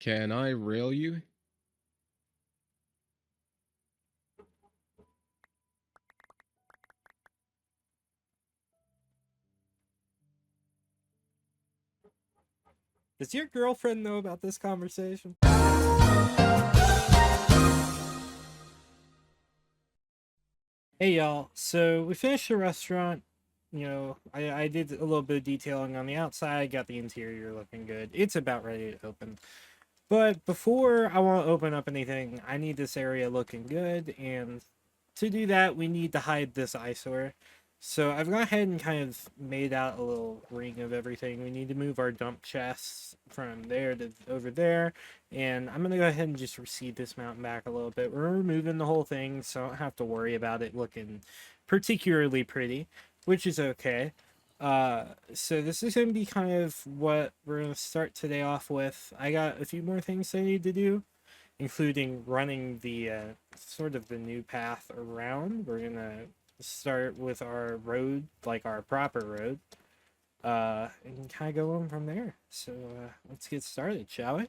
Can I rail you? Does your girlfriend know about this conversation? Hey y'all, so we finished the restaurant. I did a little bit of detailing on the outside, got the interior looking good. It's about ready to open. But before I want to open up anything, I need this area looking good, and to do that, we need to hide this eyesore. So I've gone ahead and kind of made out a little ring of everything. We need to move our dump chests from there to over there, and I'm gonna go ahead and just recede this mountain back a little bit. We're removing the whole thing, so I don't have to worry about it looking particularly pretty, which is okay. So this is going to be kind of what we're going to start today off with. I got a few more things I need to do, including running the sort of the new path around. We're going to start with our road, like our proper road, and kind of go on from there. So let's get started, shall we?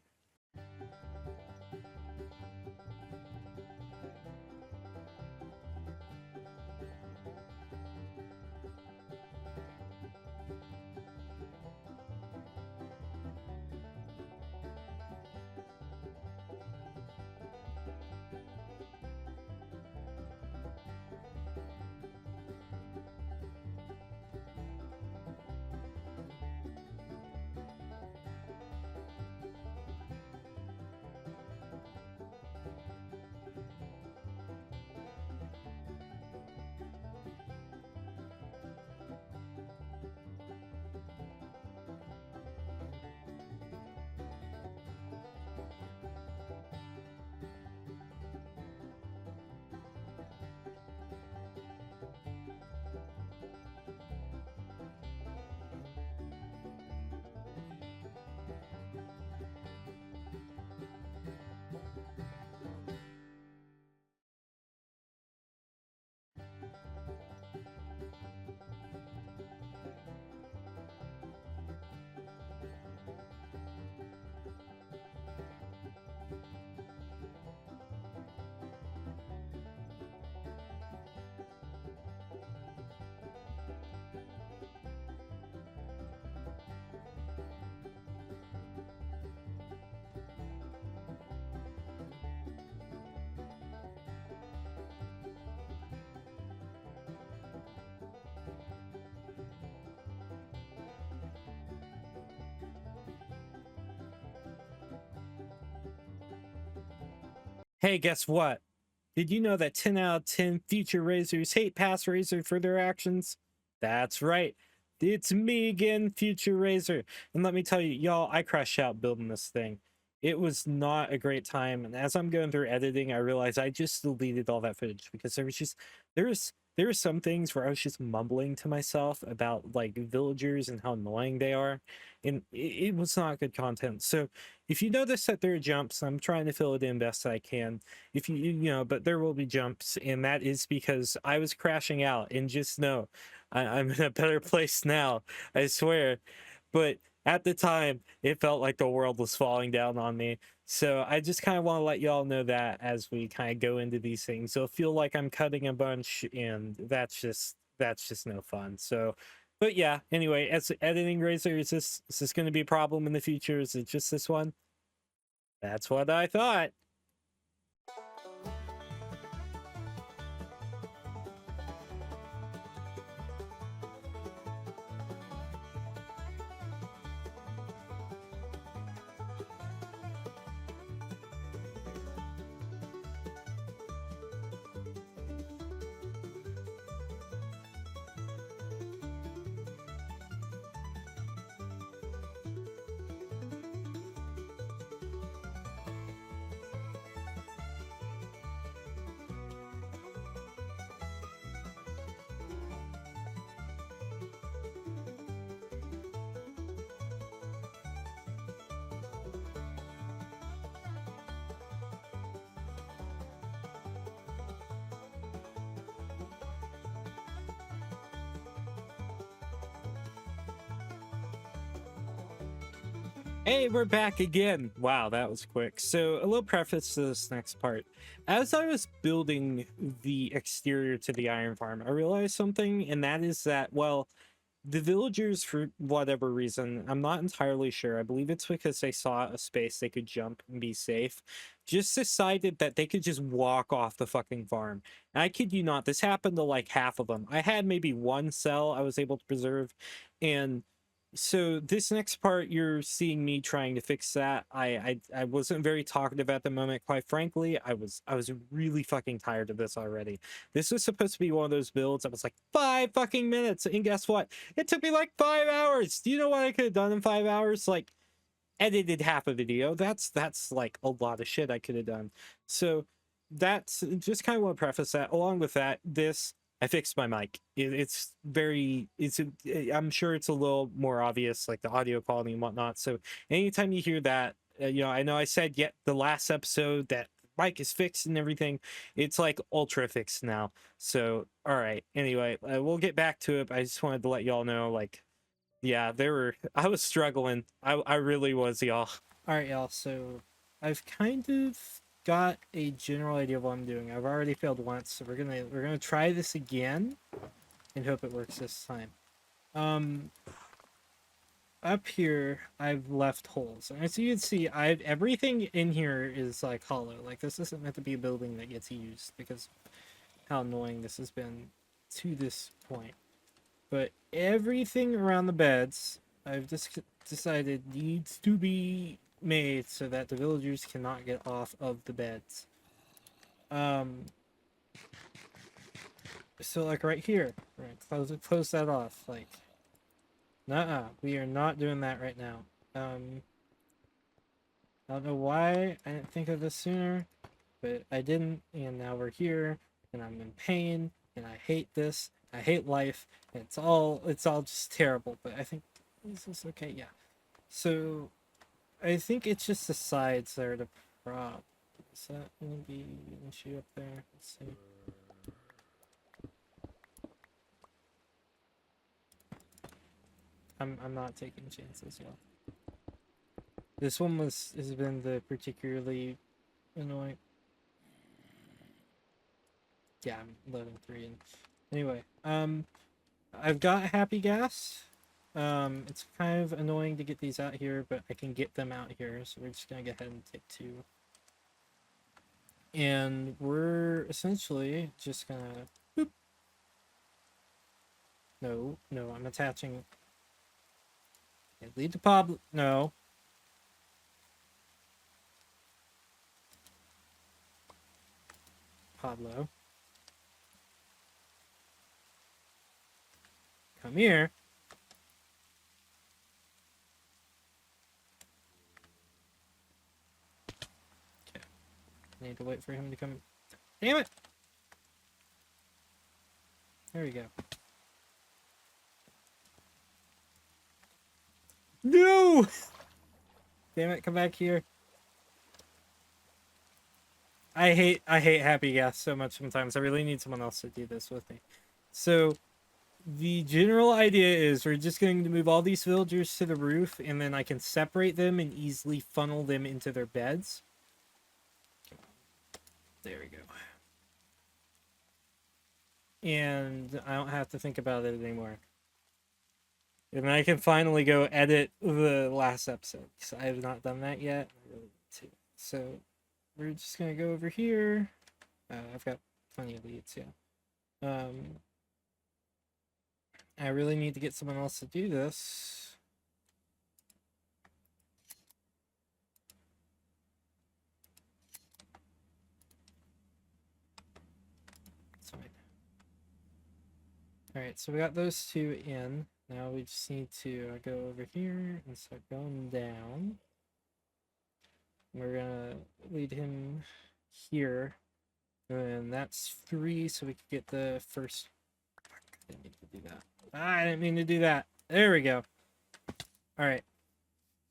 Hey, guess what? Did you know that 10 out of 10 future Razors hate past Razor for their actions? That's right. It's me again, Future Razor. And let me tell you, y'all, I crashed out building this thing. It was not a great time. And as I'm going through editing, I realized I just deleted all that footage because there were some things where I was just mumbling to myself about like villagers and how annoying they are. And it was not good content. So if you notice that there are jumps, I'm trying to fill it in best I can. If but there will be jumps, and that is because I was crashing out. And just know, I'm in a better place now, I swear. But at the time, it felt like the world was falling down on me. So I just kind of want to let y'all know that as we kind of go into these things. So feel like I'm cutting a bunch, and that's just no fun. So, but yeah. Anyway, as editing Razor, is this going to be a problem in the future? Is it just this one? That's what I thought. Hey, we're back again. Wow, that was quick. So, a little preface to this next part. As I was building the exterior to the iron farm, I realized something, and that is that, well, the villagers, for whatever reason, I'm not entirely sure. I believe it's because they saw a space they could jump and be safe, just decided that they could just walk off the fucking farm. And I kid you not, this happened to like half of them. I had maybe one cell I was able to preserve, and so this next part you're seeing me trying to fix that. I wasn't very talkative at the moment, quite frankly. I was really fucking tired of this already. This was supposed to be one of those builds that was like 5 fucking minutes, and guess what? It took me like 5 hours. Do you know what I could have done in 5 hours? Like edited half a video. That's like a lot of shit I could have done. So that's just kind of want to preface that. Along with that, this I fixed my mic. It's very I'm sure it's a little more obvious, like the audio quality and whatnot. So anytime you hear that, you know, I know I said yet the last episode that mic is fixed and everything. It's like ultra fixed now. So all right. Anyway, we'll get back to it. I just wanted to let y'all know, like, yeah, I was struggling. I really was, y'all. All right, y'all. So I've kind of got a general idea of what I'm doing. I've already failed once, so we're gonna try this again and hope it works this time. Up here I've left holes, and as you can see, everything in here is like hollow. Like this isn't meant to be a building that gets used because of how annoying this has been to this point. But everything around the beds, I've just decided needs to be made so that the villagers cannot get off of the beds. So like right here, right, close that off. Like, nuh-uh, we are not doing that right now. I don't know why I didn't think of this sooner, but I didn't, and now we're here, and I'm in pain, and I hate this. I hate life. And it's all just terrible. But I think this is okay. Yeah. So I think it's just the sides that are the problem. Is that gonna be an issue up there? Let's see. I'm not taking chances, y'all. This one has been the particularly annoying. Yeah, I'm loading 3 and anyway, I've got happy gas. It's kind of annoying to get these out here, but I can get them out here, so we're just gonna go ahead and take 2. And we're essentially just gonna boop. No, I'm attaching. Lead to Pablo. No. Pablo. Come here. Okay. I need to wait for him to come. Damn it! There we go. No! Damn it, come back here. I hate happy gas so much sometimes. I really need someone else to do this with me. So the general idea is we're just going to move all these villagers to the roof, and then I can separate them and easily funnel them into their beds. There we go. And I don't have to think about it anymore. And I can finally go edit the last episode, because I have not done that yet. I really need to. So we're just going to go over here. I've got plenty of leads, yeah. I really need to get someone else to do this. Sorry. Alright, so we got those 2 in. Now we just need to go over here and start going down. We're gonna lead him here. And that's 3, so we can get the first. Fuck, I didn't mean to do that. I didn't mean to do that. There we go. Alright.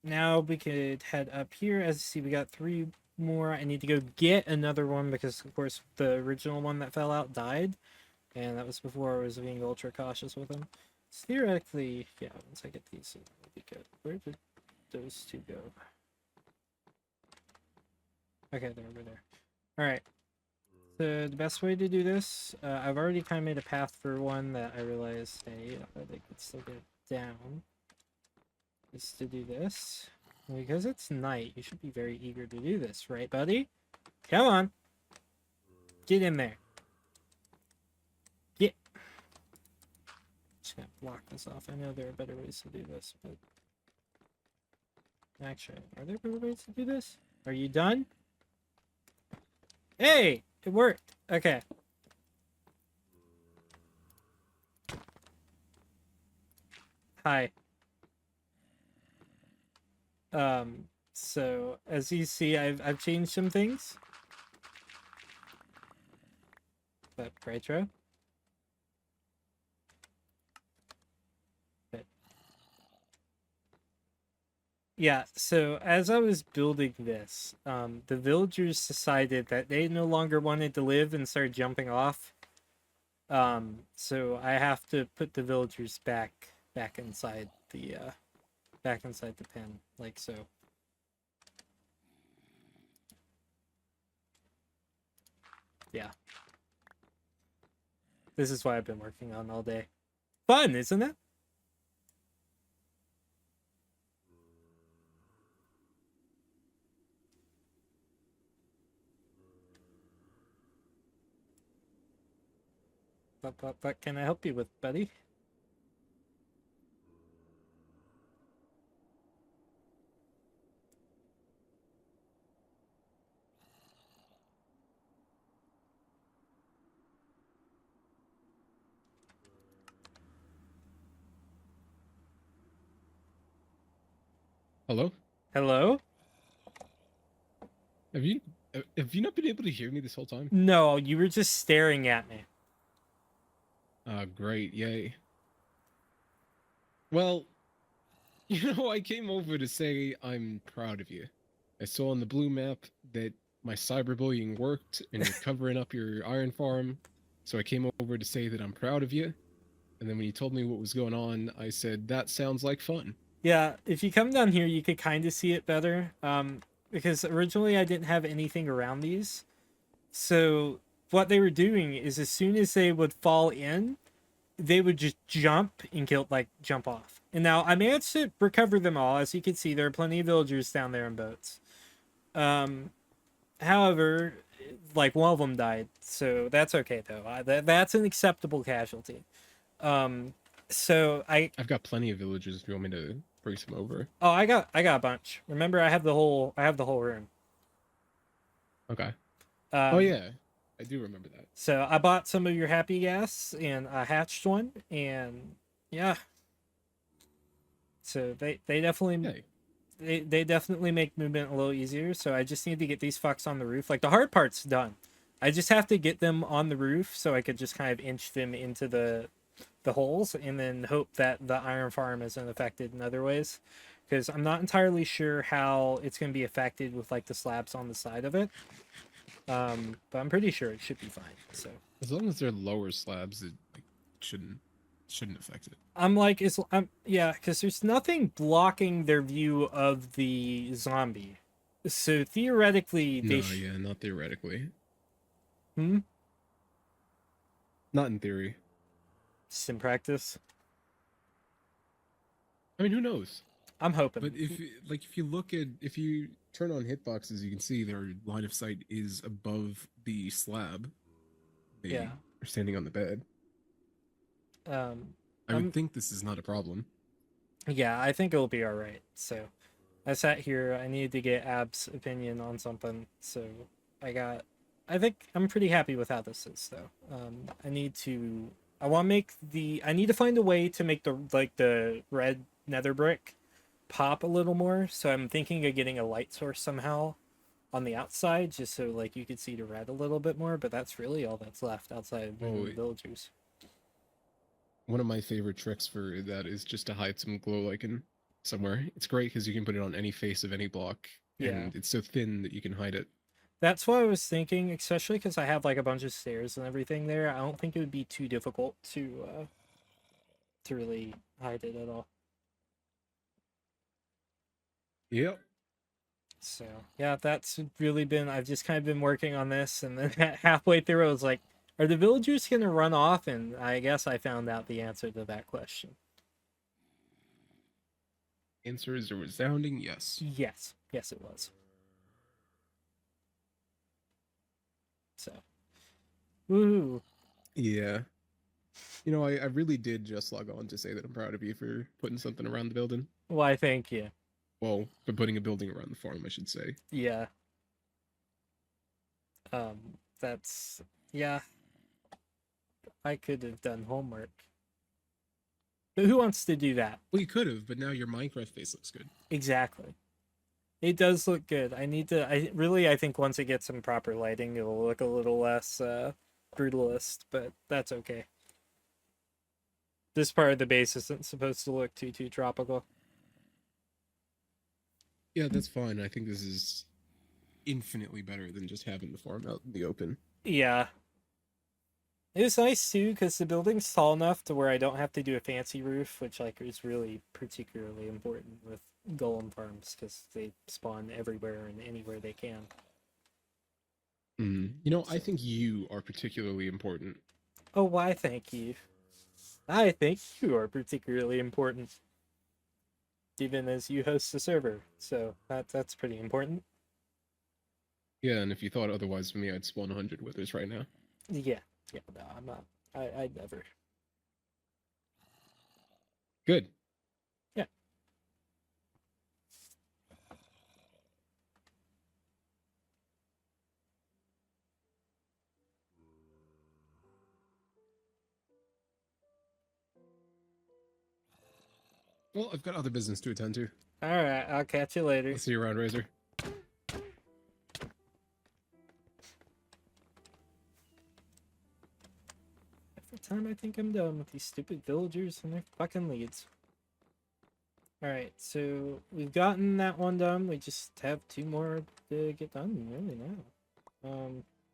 Now we could head up here. As you see, we got 3 more. I need to go get another one because, of course, the original one that fell out died. And that was before I was being ultra cautious with them. So theoretically, yeah, once I get these, it'll be good. Where did those two go? Okay, they're over there. Alright. So the best way to do this, I've already kind of made a path for one that I realized, hey, they could still get down. Is to do this. And because it's night, you should be very eager to do this, right, buddy? Come on. Get in there. Get. Just gonna block this off. I know there are better ways to do this, but... Actually, are there better ways to do this? Are you done? Hey! It worked. Okay. Hi. So as you see, I've changed some things. But retro. But yeah, so as I was building this, the villagers decided that they no longer wanted to live and started jumping off. So I have to put the villagers back inside the pen, like so. Yeah. This is what I've been working on all day. Fun, isn't it? What can I help you with, buddy? Hello? Hello? Have you not been able to hear me this whole time? No, you were just staring at me. Great, yay. Well, I came over to say I'm proud of you. I saw on the blue map that my cyberbullying worked and you're covering up your iron farm. So I came over to say that I'm proud of you. And then when you told me what was going on, I said, that sounds like fun. Yeah, if you come down here, you could kind of see it better. Because originally I didn't have anything around these. So what they were doing is as soon as they would fall in, they would just jump and jump off. And now I managed to recover them all. As you can see, there are plenty of villagers down there in boats. However, like one of them died, so that's okay though. That's an acceptable casualty. So I've got plenty of villagers if you want me to bring some over. Oh, I got a bunch. Remember, I have the whole room. Okay. Oh yeah, I do remember that. So I bought some of your happy gas and I hatched one, and yeah. So they definitely they definitely make movement a little easier. So I just need to get these fucks on the roof. Like the hard part's done. I just have to get them on the roof so I could just kind of inch them into the holes and then hope that the iron farm isn't affected in other ways, because I'm not entirely sure how it's going to be affected with like the slabs on the side of it, but I'm pretty sure it should be fine. So as long as they're lower slabs, it shouldn't affect it. Yeah, because there's nothing blocking their view of the zombie, so theoretically not theoretically. Not in theory. Just in practice. I mean, who knows? I'm hoping. But if you turn on hitboxes, you can see their line of sight is above the slab. They are standing on the bed. I would think this is not a problem. Yeah, I think it'll be all right. So I sat here. I needed to get Ab's opinion on something. So I think I'm pretty happy with how this is, though. I need to find a way to make the red nether brick pop a little more. So I'm thinking of getting a light source somehow on the outside, just so like you could see the red a little bit more. But that's really all that's left outside of the villagers. One of my favorite tricks for that is just to hide some glow lichen somewhere. It's great because you can put it on any face of any block, and it's so thin that you can hide it. That's what I was thinking, especially because I have like a bunch of stairs and everything there. I don't think it would be too difficult to really hide it at all. Yep. So yeah, that's really been. I've just kind of been working on this, and then halfway through, I was like, "Are the villagers gonna run off?" And I guess I found out the answer to that question. Answer is a resounding yes. Yes, yes, it was. So, woo. Yeah. You know, I really did just log on to say that I'm proud of you for putting something around the building. Why? Thank you. Well, for putting a building around the farm, I should say. Yeah. That's yeah. I could have done homework. But who wants to do that? Well, you could have, but now your Minecraft face looks good. Exactly. It does look good. I think once it gets some proper lighting, it'll look a little less brutalist, but that's okay. This part of the base isn't supposed to look too tropical. Yeah, that's fine. I think this is infinitely better than just having the farm out in the open. Yeah. It was nice too because the building's tall enough to where I don't have to do a fancy roof, which like is really particularly important with golem farms because they spawn everywhere and anywhere they can. You know, I think you are particularly important. Oh, why? Thank you. I think you are particularly important, even as you host the server. So that's pretty important. Yeah, and if you thought otherwise of me, I'd spawn 100 withers right now. Yeah, no, I'm not. I'd never. Good. Yeah. Well, I've got other business to attend to. All right, I'll catch you later. I'll see you around, Razor. Every time I think I'm done with these stupid villagers and their fucking leads. Alright, so we've gotten that one done. We just have 2 more to get done really now.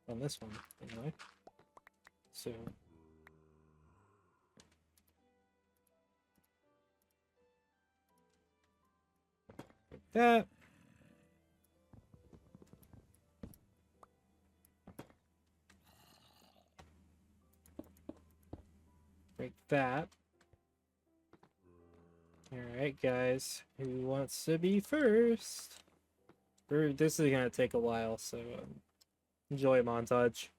On this one, anyway. So like that. Break that. Alright, guys. Who wants to be first? This is gonna take a while, so enjoy a montage.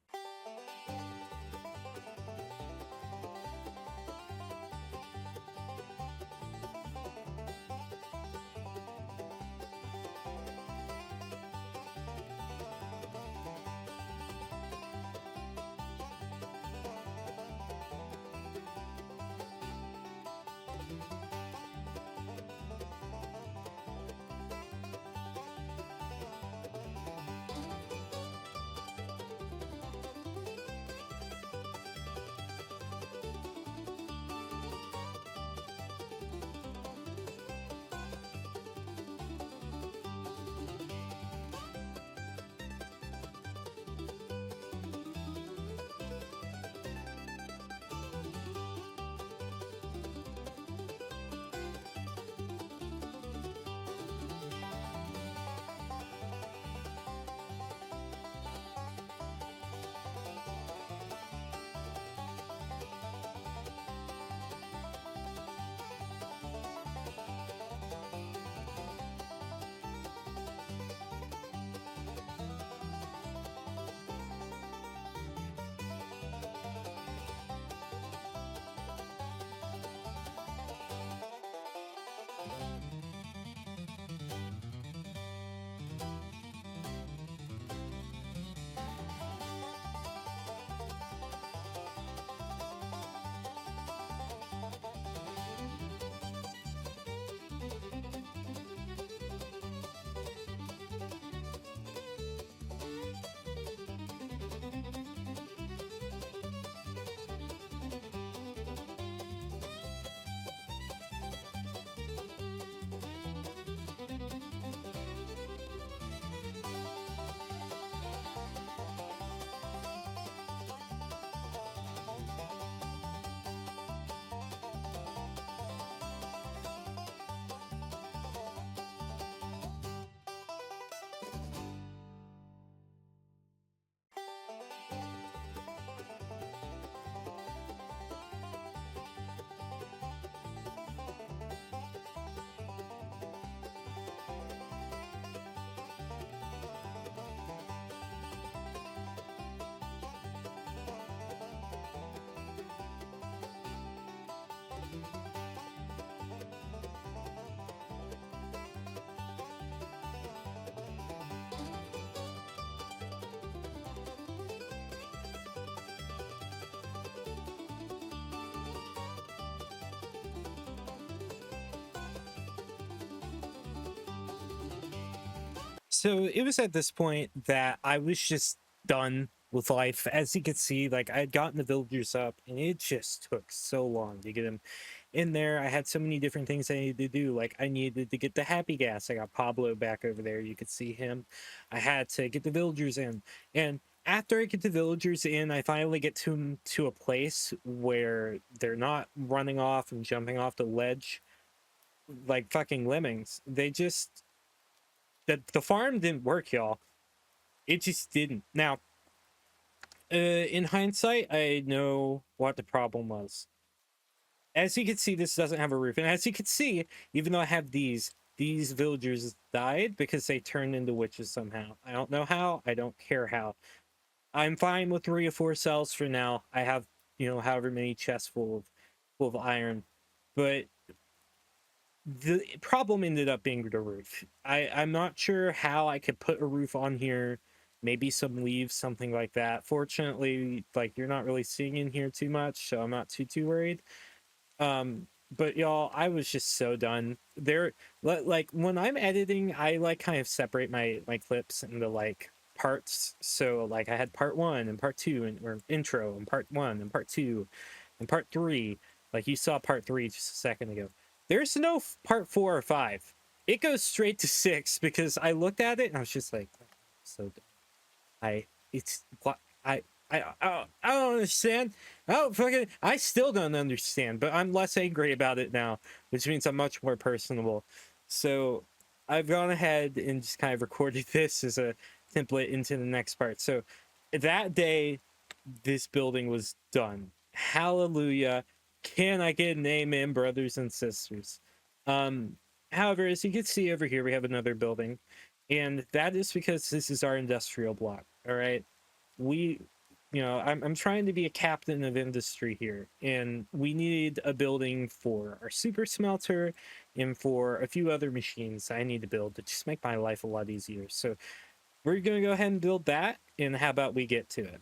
So it was at this point that I was just done with life. As you could see, like I had gotten the villagers up, and it just took so long to get them in there. I had so many different things I needed to do. Like I needed to get the happy gas. I got Pablo back over there. You could see him. I had to get the villagers in, and after I get the villagers in, I finally get to a place where they're not running off and jumping off the ledge like fucking lemmings. They just the farm didn't work, y'all. It just didn't. Now, in hindsight, I know what the problem was. As you can see, this doesn't have a roof, and as you can see, even though I have these villagers died because they turned into witches somehow. I don't know how. I don't care how. I'm fine with 3 or 4 cells for now. I have, you know, however many chests full of iron, but the problem ended up being the roof. I'm not sure how I could put a roof on here, maybe some leaves, something like that. Fortunately, like you're not really seeing in here too much, so I'm not too worried. But y'all, I was just so done. There, like when I'm editing, I like kind of separate my clips into like parts. So like I had part 1 and part 2 and or intro and part 1 and part 2 and part 3. Like you saw part 3 just a second ago. There's no part 4 or 5. It goes straight to 6 because I looked at it and I was just like, so it's what I don't understand. Oh, fucking, I still don't understand, but I'm less angry about it now, which means I'm much more personable. So I've gone ahead and just kind of recorded this as a template into the next part. So that day, this building was done. Hallelujah. Can I get an amen, brothers and sisters? However, as you can see over here, we have another building, and that is because this is our industrial block. All right, we, you know, I'm trying to be a captain of industry here, and we need a building for our super smelter and for a few other machines I need to build to just make my life a lot easier. So we're gonna go ahead and build that, and how about we get to it?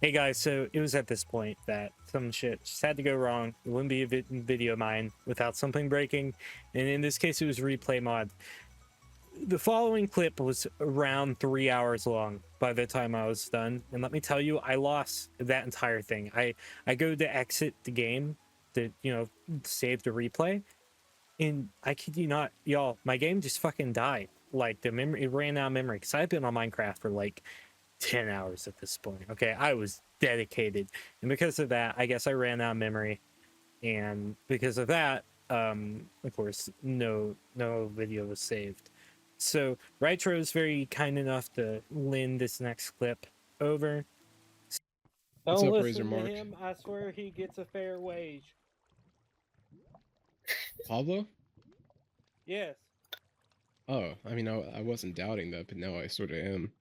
Hey guys, so it was at this point that some shit just had to go wrong. It wouldn't be a video of mine without something breaking, and in this case, it was replay mod. The following clip was around 3 hours long by the time I was done, and let me tell you, I lost that entire thing. I go to exit the game to save the replay, and I kid you not, y'all, my game just fucking died. Like the memory, it ran out of memory because I've been on Minecraft for like 10 hours at this point. Okay, I was dedicated, and because of that, I guess I ran out of memory, and because of that, of course, no video was saved. So Rytro is very kind enough to lend this next clip over. What's Don't up, listen Razor to Mark? him. I swear he gets a fair wage. Pablo? Yes. Oh, I mean, I wasn't doubting that, but now I sort of am.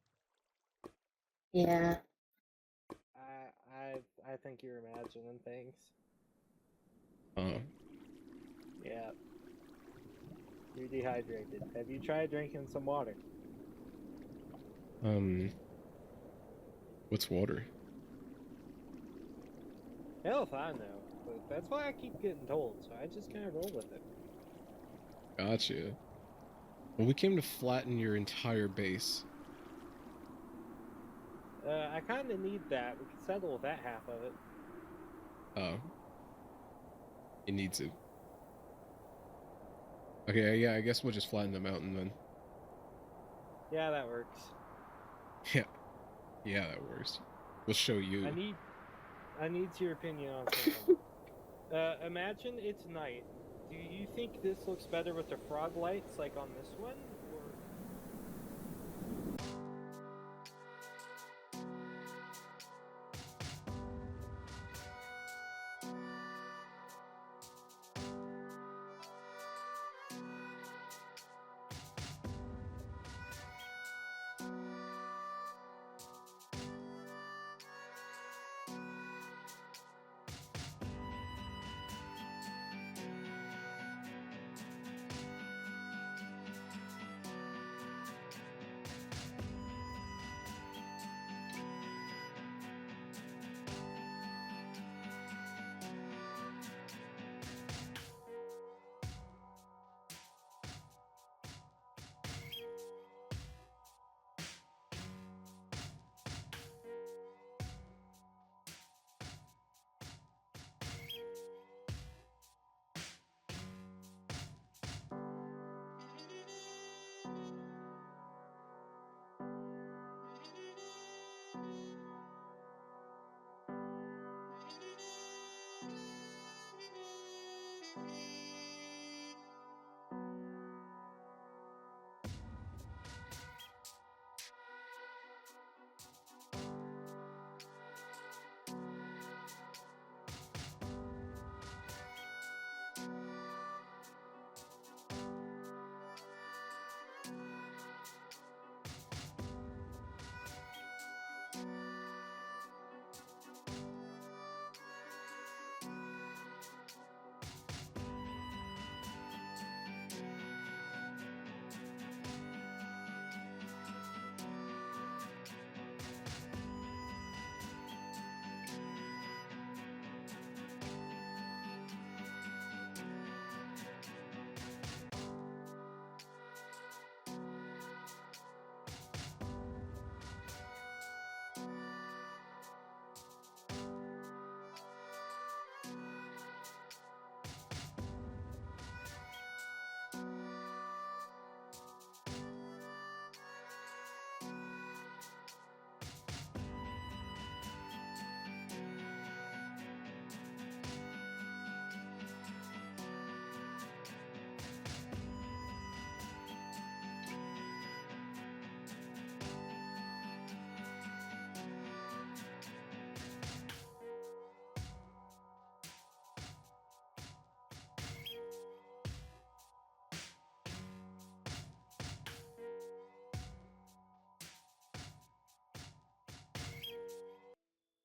Yeah. I think you're imagining things. Oh, Yeah. You're dehydrated. Have you tried drinking some water? what's water? Hell if I know. But that's why I keep getting told, so I just kind of roll with it. Gotcha. Well, we came to flatten your entire base. I kind of need that. We could settle with that half of it. Oh. It needs it. Okay, yeah, I guess we'll just flatten the mountain then. Yeah, that works. Yeah. Yeah, that works. We'll show you. I need your opinion on something. Imagine it's night. Do you think this looks better with the frog lights, like on this one, or?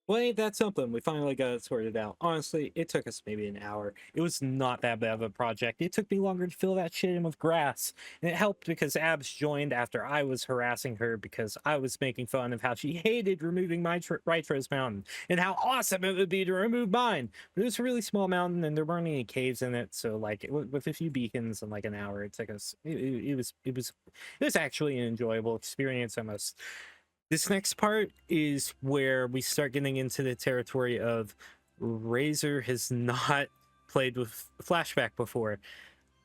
Well, ain't that something? We finally got it sorted out. Honestly, it took us maybe an hour. It was not that bad of a project. It took me longer to fill that shit in with grass. And it helped because Abs joined after I was harassing her because I was making fun of how she hated removing my Rytros mountain and how awesome it would be to remove mine. But it was a really small mountain and there weren't any caves in it. So, like, with a few beacons in like an hour, it took us. It was actually an enjoyable experience almost. This next part is where we start getting into the territory of Razor has not played with flashback before.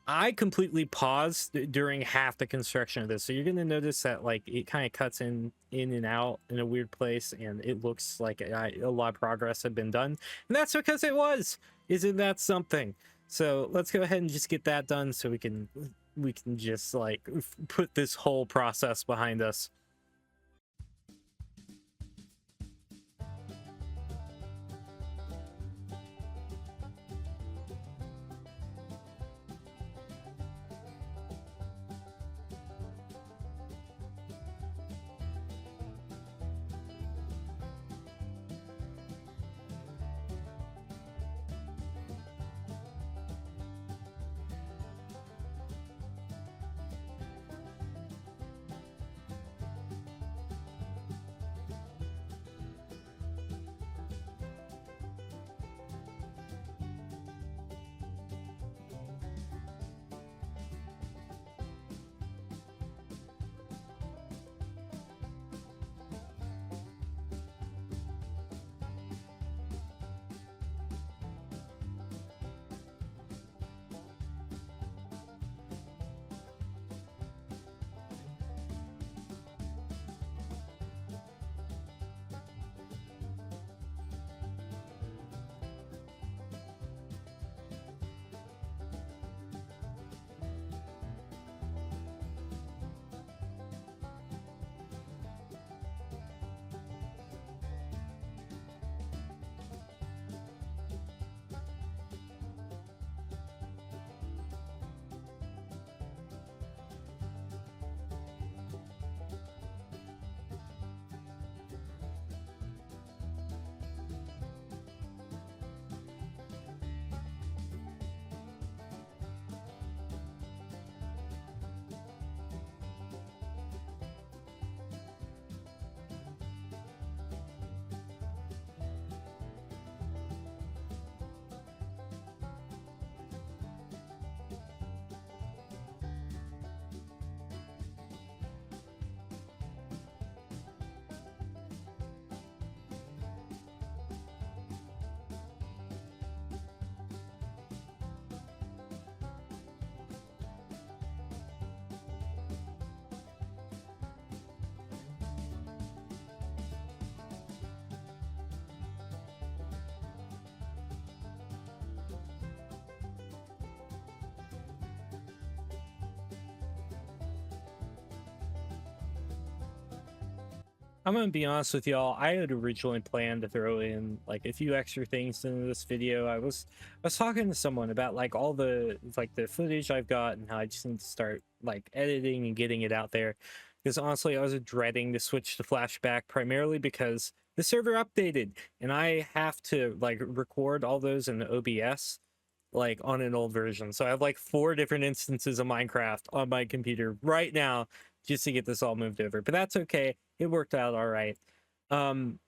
I completely paused during half the construction of this, so you're gonna notice that like it kind of cuts in and out in a weird place, and it looks like a lot of progress had been done, and that's because it was. Isn't that something? So let's go ahead and just get that done, so we can just like put this whole process behind us. I'm gonna be honest with y'all. I had originally planned to throw in like a few extra things into this video. I was talking to someone about like all the footage I've got and how I just need to start like editing and getting it out there. Because honestly, I was dreading to switch to flashback primarily because the server updated and I have to like record all those in OBS like on an old version. So I have like 4 different instances of Minecraft on my computer right now just to get this all moved over. But that's okay. It worked out all right. I'm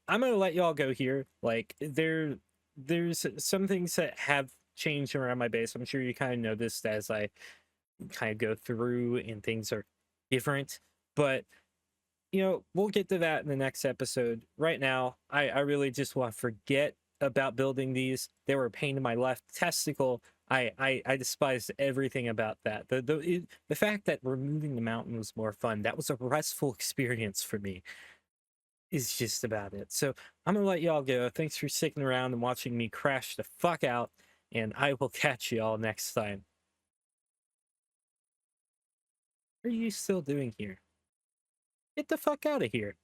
gonna let y'all go here. Like there's some things that have changed around my base. I'm sure you kind of noticed as I kind of go through and things are different. But you know, we'll get to that in the next episode. Right now, I really just want to forget about building these. They were a pain in my left testicle. I despised everything about that. The fact that removing the mountain was more fun, that was a restful experience for me, is just about it. So I'm gonna let y'all go. Thanks for sticking around and watching me crash the fuck out, and I will catch y'all next time. What are you still doing here? Get the fuck out of here.